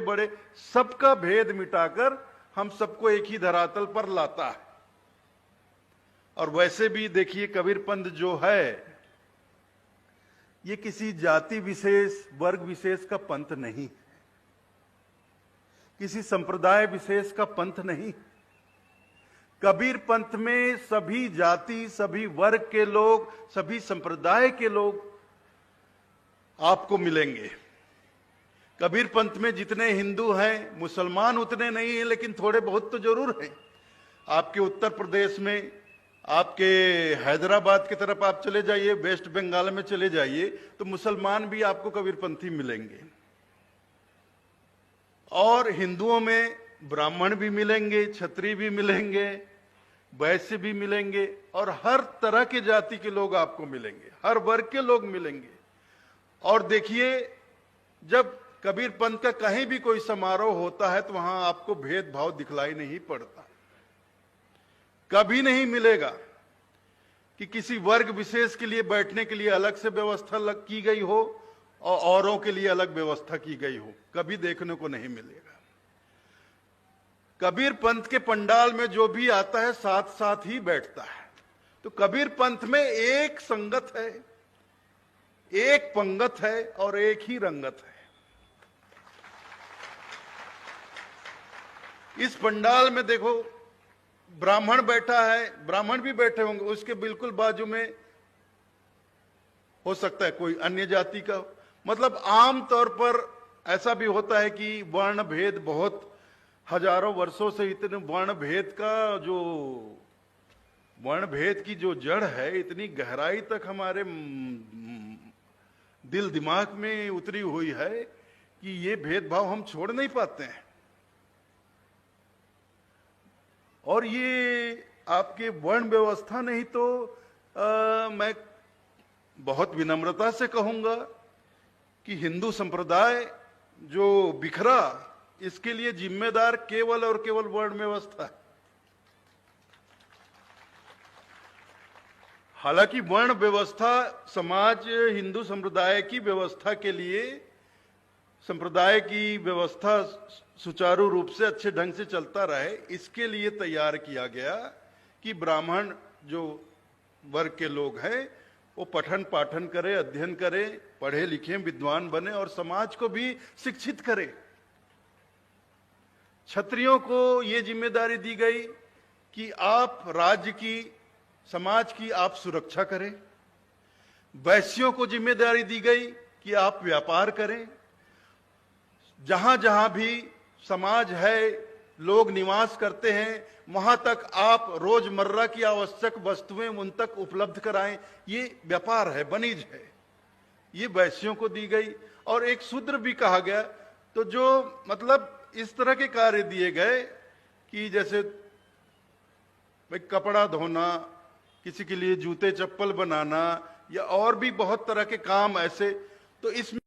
बड़े सबका भेद मिटाकर हम सबको एक ही धरातल पर लाता है। और वैसे भी देखिए कबीरपंथ जो है ये किसी जाति विशेष वर्ग विशेष का पंथ नहीं, किसी संप्रदाय विशेष का पंथ नहीं। कबीर पंथ में सभी जाति, सभी वर्ग के लोग, सभी संप्रदाय के लोग आपको मिलेंगे। कबीर पंथ में जितने हिंदू हैं, मुसलमान उतने नहीं हैं, लेकिन थोड़े बहुत तो जरूर हैं। आपके उत्तर प्रदेश में, आपके हैदराबाद की तरफ आप चले जाइए, वेस्ट बंगाल में चले जाइए, तो मुसलमान भी आपको कबीरपंथी मिलेंगे। और हिंदुओं में ब्राह्मण भी मिलेंगे, क्षत्रिय भी मिलेंगे, वैश्य भी मिलेंगे, और हर तरह के जाति के लोग आपको मिलेंगे, हर वर्ग के लोग मिलेंगे। और देखिए, जब कबीर पंथ का कहीं भी कोई समारोह होता है तो वहां आपको भेदभाव दिखलाई नहीं पड़ता। कभी नहीं मिलेगा कि किसी वर्ग विशेष के लिए बैठने के लिए अलग से व्यवस्था की गई हो और औरों के लिए अलग व्यवस्था की गई हो, कभी देखने को नहीं मिलेगा। कबीर पंथ के पंडाल में जो भी आता है साथ साथ ही बैठता है। तो कबीर पंथ में एक संगत है, एक पंगत है और एक ही रंगत है। इस पंडाल में देखो, ब्राह्मण बैठा है, ब्राह्मण भी बैठे होंगे, उसके बिल्कुल बाजू में हो सकता है कोई अन्य जाति का। मतलब आम तौर पर ऐसा भी होता है कि वर्ण भेद बहुत हजारों वर्षों से, इतने वर्ण भेद का जो वर्ण भेद की जो जड़ है इतनी गहराई तक हमारे दिल दिमाग में उतरी हुई है कि ये भेदभाव हम छोड़ नहीं पाते हैं। और ये आपके वर्ण व्यवस्था नहीं तो मैं बहुत विनम्रता से कहूंगा कि हिंदू संप्रदाय जो बिखरा, इसके लिए जिम्मेदार केवल और केवल वर्ण व्यवस्था है। हालांकि वर्ण व्यवस्था समाज, हिंदू संप्रदाय की व्यवस्था के लिए, संप्रदाय की व्यवस्था सुचारू रूप से अच्छे ढंग से चलता रहे, इसके लिए तैयार किया गया कि ब्राह्मण जो वर्ग के लोग हैं वो पठन पाठन करें, अध्ययन करें, पढ़े लिखे विद्वान बने और समाज को भी शिक्षित करें। क्षत्रियों को ये जिम्मेदारी दी गई कि आप राज्य की, समाज की आप सुरक्षा करें। वैश्यों को जिम्मेदारी दी गई कि आप व्यापार करें। जहां जहां भी समाज है, लोग निवास करते हैं, वहां तक आप रोजमर्रा की आवश्यक वस्तुएं उन तक उपलब्ध कराएं। ये व्यापार है, वाणिज्य है, ये वैश्यों को दी गई। और एक शूद्र भी कहा गया। तो जो मतलब इस तरह के कार्य दिए गए कि जैसे कपड़ा धोना, किसी के लिए जूते चप्पल बनाना, या और भी बहुत तरह के काम ऐसे, तो इसमें